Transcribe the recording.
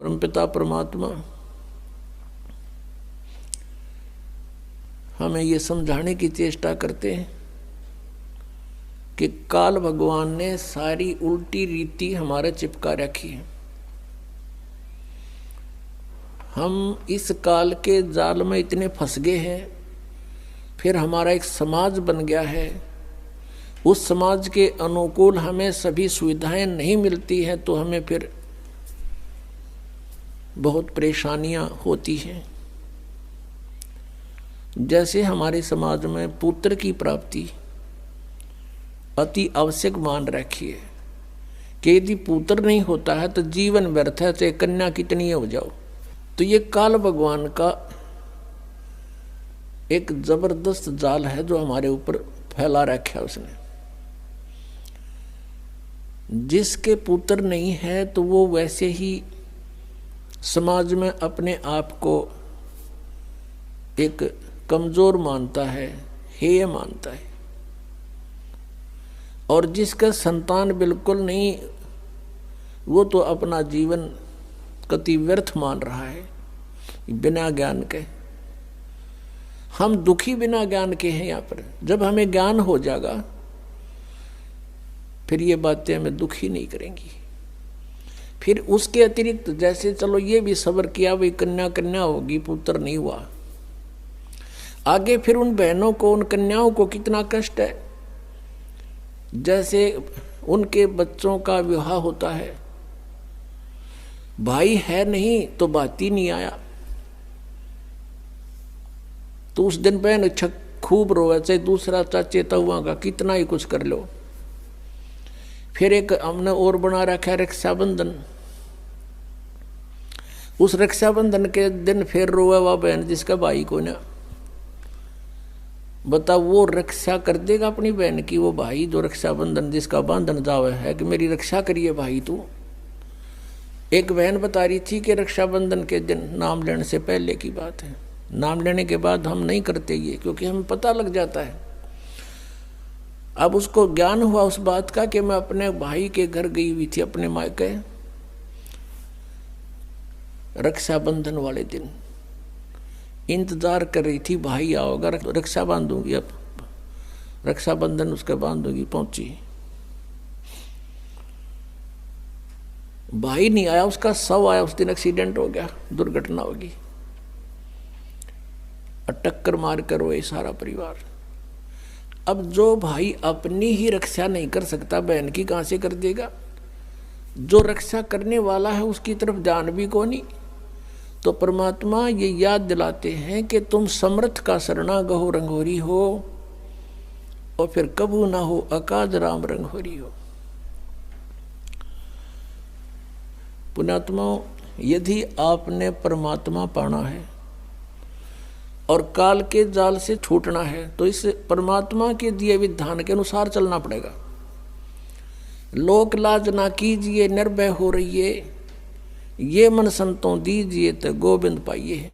परमपिता परमात्मा हमें ये समझाने की चेष्टा करते हैं कि काल भगवान ने सारी उल्टी रीति हमारे चिपका रखी है। हम इस काल के जाल में इतने फंस गए हैं, फिर हमारा एक समाज बन गया है, उस समाज के अनुकूल हमें सभी सुविधाएं नहीं मिलती हैं, तो हमें फिर बहुत परेशानियां होती हैं। जैसे हमारे समाज में पुत्र की प्राप्ति अति आवश्यक मान रखी है कि यदि पुत्र नहीं होता है तो जीवन व्यर्थ है, चाहे कन्या कितनी हो जाओ। तो ये काल भगवान का एक जबरदस्त जाल है जो हमारे ऊपर फैला रखा है उसने। जिसके पुत्र नहीं है तो वो वैसे ही समाज में अपने आप को एक कमजोर मानता है, हेय मानता है। और जिसका संतान बिल्कुल नहीं, वो तो अपना जीवन कति व्यर्थ मान रहा है बिना ज्ञान के। हम दुखी बिना ज्ञान के हैं यहाँ पर। जब हमें ज्ञान हो जाएगा फिर ये बातें हमें दुखी नहीं करेंगी। फिर उसके अतिरिक्त जैसे चलो ये भी सब्र किया, भाई कन्या कन्या होगी, पुत्र नहीं हुआ, आगे फिर उन बहनों को, उन कन्याओं को कितना कष्ट है। जैसे उनके बच्चों का विवाह होता है, भाई है नहीं तो बाती नहीं आया, तो उस दिन बहन खूब रोए, चाहे दूसरा चाचे तहुआ का कितना ही कुछ कर लो। फिर एक हमने और बना रखा है रक्षाबंधन। उस रक्षाबंधन के दिन फिर रोए वह बहन जिसका भाई को ना, बता वो रक्षा कर देगा अपनी बहन की। वो भाई जो रक्षाबंधन जिसका बांधन जावे है कि मेरी रक्षा करिए भाई तू। एक बहन बता रही थी कि रक्षाबंधन के दिन, नाम लेने से पहले की बात है, नाम लेने के बाद हम नहीं करते ये, क्योंकि हमें पता लग जाता है। अब उसको ज्ञान हुआ उस बात का कि मैं अपने भाई के घर गई हुई थी, अपने मायके, रक्षाबंधन वाले दिन इंतजार कर रही थी, भाई आओगा रक्षा बांधूंगी। अब रक्षाबंधन उसके बांधूंगी, पहुंची, भाई नहीं आया, उसका शव आया। उस दिन एक्सीडेंट हो गया, दुर्घटना होगी, टक्कर मार कर रोए सारा परिवार। अब जो भाई अपनी ही रक्षा नहीं कर सकता, बहन की कहां से कर देगा। जो रक्षा करने वाला है उसकी तरफ ध्यान भी को नहीं। तो परमात्मा ये याद दिलाते हैं कि तुम समर्थ का शरणा गहो रंगोरी हो, और फिर कबू ना हो अकाज राम रंगोरी हो। पुण्यात्मा, यदि आपने परमात्मा पाना है और काल के जाल से छूटना है तो इस परमात्मा के दिए विधान के अनुसार चलना पड़ेगा। लोक लाज ना कीजिए, निर्भय हो रहिए, ये मन संतों दीजिए तो गोविंद पाइए।